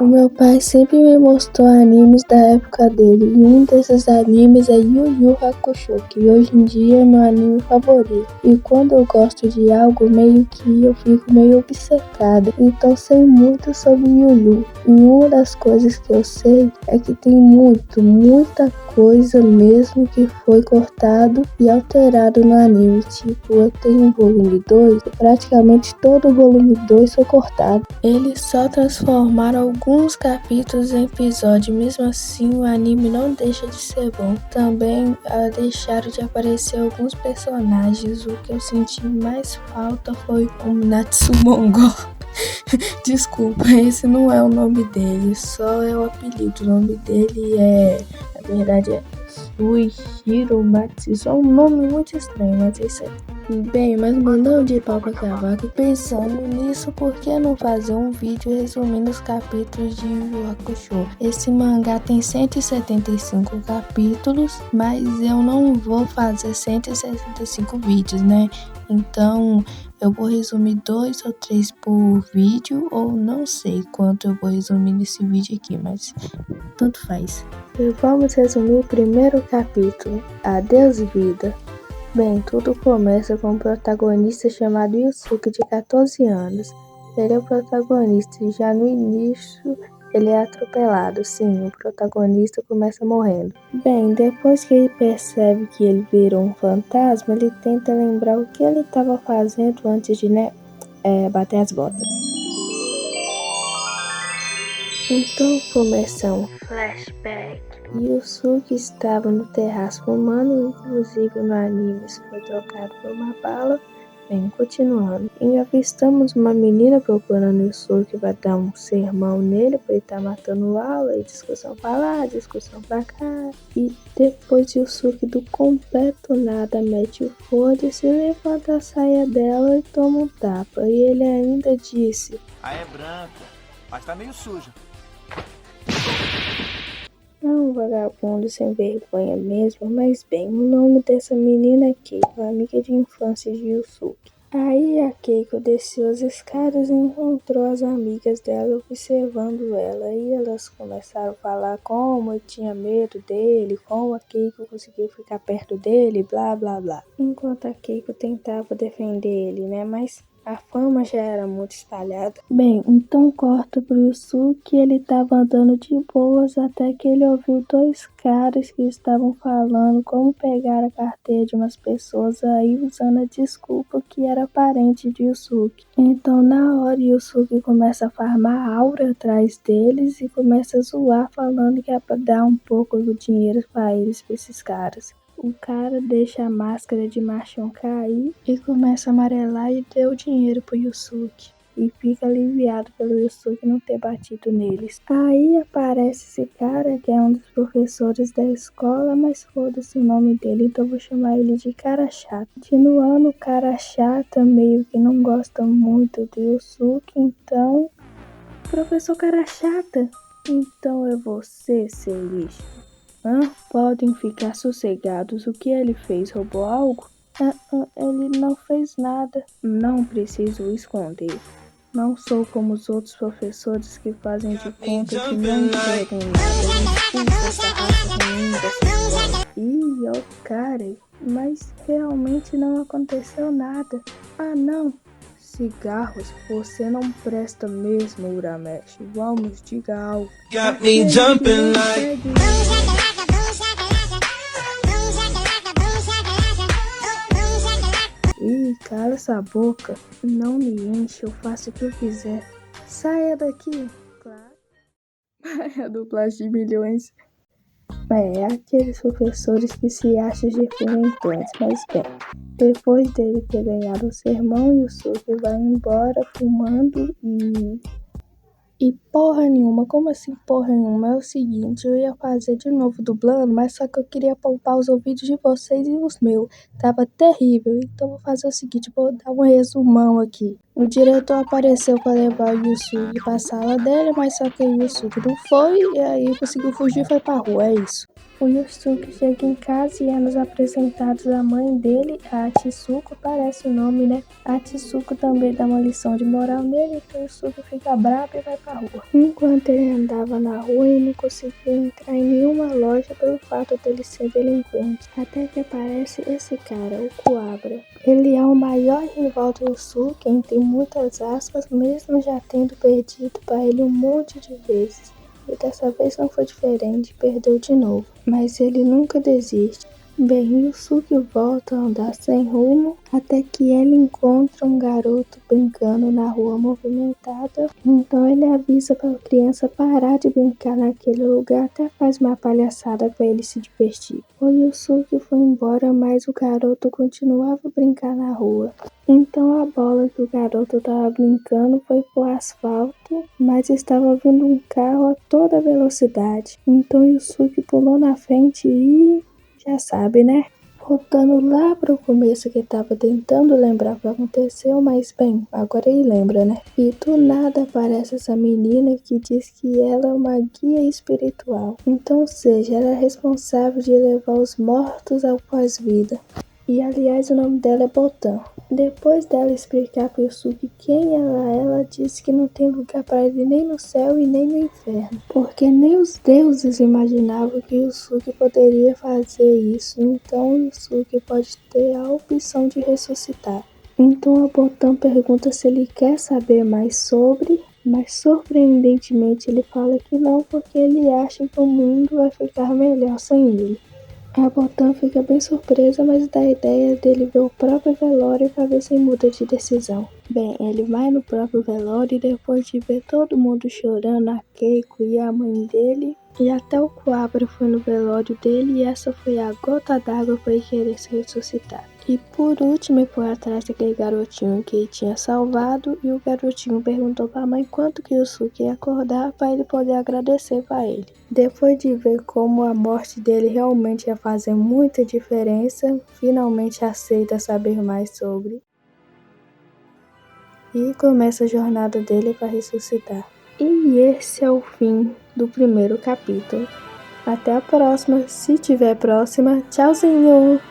O meu pai sempre me mostrou animes da época dele, e um desses animes é Yu Yu Hakusho, que hoje em dia é meu anime favorito. E quando eu gosto de algo, meio que eu fico meio obcecada, então sei muito sobre Yu Yu. E uma das coisas que eu sei é que tem muita coisa mesmo que foi cortado e alterado no anime. Tipo, eu tenho o volume 2 e praticamente todo o volume 2 foi cortado. Eles só transformaram alguns capítulos em episódio, mesmo assim o anime não deixa de ser bom. Também deixaram de aparecer alguns personagens, o que eu senti mais falta foi o Natsumongo. Desculpa, esse não é o nome dele, só é o apelido. O nome dele na verdade é Suihiro Matsu, só um nome muito estranho, mas é isso aí. Bem, mas mandando de pau pra cavaco, pensando nisso, por que não fazer um vídeo resumindo os capítulos de Yu Yu Hakusho? Esse mangá tem 175 capítulos, mas eu não vou fazer 165 vídeos, né? Então, eu vou resumir 2 ou 3 por vídeo, ou não sei quanto eu vou resumir nesse vídeo aqui, mas tanto faz. E vamos resumir o primeiro capítulo, Adeus Vida. Bem, tudo começa com um protagonista chamado Yusuke, de 14 anos. Ele é o protagonista e já no início ele é atropelado. Sim, o protagonista começa morrendo. Bem, depois que ele percebe que ele virou um fantasma, ele tenta lembrar o que ele estava fazendo antes de, bater as botas. Então começa um flashback. Yusuke estava no terraço fumando, inclusive no anime isso foi trocado por uma bala. Bem, continuando. E avistamos uma menina procurando Yusuke para dar um sermão nele, por ele estar matando aula, e discussão pra lá, discussão pra cá. E depois Yusuke do completo nada mete o foda-se, levanta a saia dela e toma um tapa. E ele ainda disse: "Ah, é branca, mas tá meio suja." É um vagabundo sem vergonha mesmo, mas bem, o nome dessa menina é Keiko, amiga de infância de Yusuke. Aí a Keiko desceu as escadas e encontrou as amigas dela observando ela, e elas começaram a falar como eu tinha medo dele, como a Keiko conseguiu ficar perto dele, blá blá blá. Enquanto a Keiko tentava defender ele, né, mas a fama já era muito espalhada. Bem, então corta pro Yusuke, ele estava andando de boas até que ele ouviu 2 caras que estavam falando como pegar a carteira de umas pessoas aí usando a desculpa que era parente de Yusuke. Então na hora Yusuke começa a farmar aura atrás deles e começa a zoar falando que é pra dar um pouco do dinheiro para eles, pra esses caras. O cara deixa a máscara de machão cair e começa a amarelar e deu dinheiro pro Yusuke. E fica aliviado pelo Yusuke não ter batido neles. Aí aparece esse cara que é um dos professores da escola, mas foda-se o nome dele, então vou chamar ele de Cara Chata. Continuando, o Cara Chata meio que não gosta muito do Yusuke, então... Professor Cara Chata, então é você, seu lixo. Podem ficar sossegados. O que ele fez? Roubou algo? Ele não fez nada. Não preciso esconder. Não sou como os outros professores que fazem de conta que não enxergam nada. Expulsa essa raça ruim dessa escola. Ih, cara, mas realmente não aconteceu nada. Não. Cigarros, você não presta mesmo, Uramesh. Vamos, diga algo. Got me jumping like... Ih, cala essa boca. Não me enche, eu faço o que eu quiser. Saia daqui. Claro. É a dublagem de milhões. Aqueles professores que se acham diferentes, mas bem. Depois dele ter ganhado o sermão, Yusuke vai embora fumando e porra nenhuma. Como assim porra nenhuma? É o seguinte, eu ia fazer de novo dublando, mas só que eu queria poupar os ouvidos de vocês e os meus. Tava terrível, então vou fazer o seguinte, vou dar um resumão aqui. O diretor apareceu para levar o Yusuke para a sala dele, mas só que o Yusuke não foi e aí conseguiu fugir e foi para a rua, é isso. O Yusuke chega em casa e é nos apresentados a mãe dele, a Chisuko, parece o nome, né? A Chisuko também dá uma lição de moral nele, então o Yusuke fica bravo e vai pra rua. Enquanto ele andava na rua, ele não conseguia entrar em nenhuma loja pelo fato dele ser delinquente. Até que aparece esse cara, o Kuwabara. Ele é o maior rival do Yusuke, entre muitas aspas, mesmo já tendo perdido para ele um monte de vezes. E dessa vez não foi diferente, perdeu de novo. Mas ele nunca desiste. Bem, Yusuke volta a andar sem rumo até que ele encontra um garoto brincando na rua movimentada. Então ele avisa para a criança parar de brincar naquele lugar, até faz uma palhaçada para ele se divertir. O Yusuke foi embora, mas o garoto continuava a brincar na rua. Então a bola que o garoto estava brincando foi pro asfalto, mas estava vindo um carro a toda velocidade. Então Yusuke pulou na frente e já sabe, né? Voltando lá pro começo que estava tentando lembrar o que aconteceu, mas bem, agora ele lembra, né? E do nada aparece essa menina que diz que ela é uma guia espiritual. Então, ou seja, ela é responsável de levar os mortos ao pós-vida. E aliás o nome dela é Botan. Depois dela explicar para Yusuke quem ela disse que não tem lugar para ele nem no céu e nem no inferno. Porque nem os deuses imaginavam que Yusuke poderia fazer isso. Então Yusuke pode ter a opção de ressuscitar. Então a Botan pergunta se ele quer saber mais sobre, mas surpreendentemente ele fala que não, porque ele acha que o mundo vai ficar melhor sem ele. A Botan fica bem surpresa, mas dá a ideia dele ver o próprio velório para ver se muda de decisão. Bem, ele vai no próprio velório e depois de ver todo mundo chorando, a Keiko e a mãe dele, e até o Kuwabara foi no velório dele e essa foi a gota d'água para ele querer se ressuscitar. E por último ele foi atrás daquele garotinho que ele tinha salvado e o garotinho perguntou para a mãe quanto que o Yusuke ia acordar para ele poder agradecer para ele. Depois de ver como a morte dele realmente ia fazer muita diferença, finalmente aceita saber mais sobre. E começa a jornada dele para ressuscitar. E esse é o fim do primeiro capítulo. Até a próxima, se tiver próxima. Tchauzinho!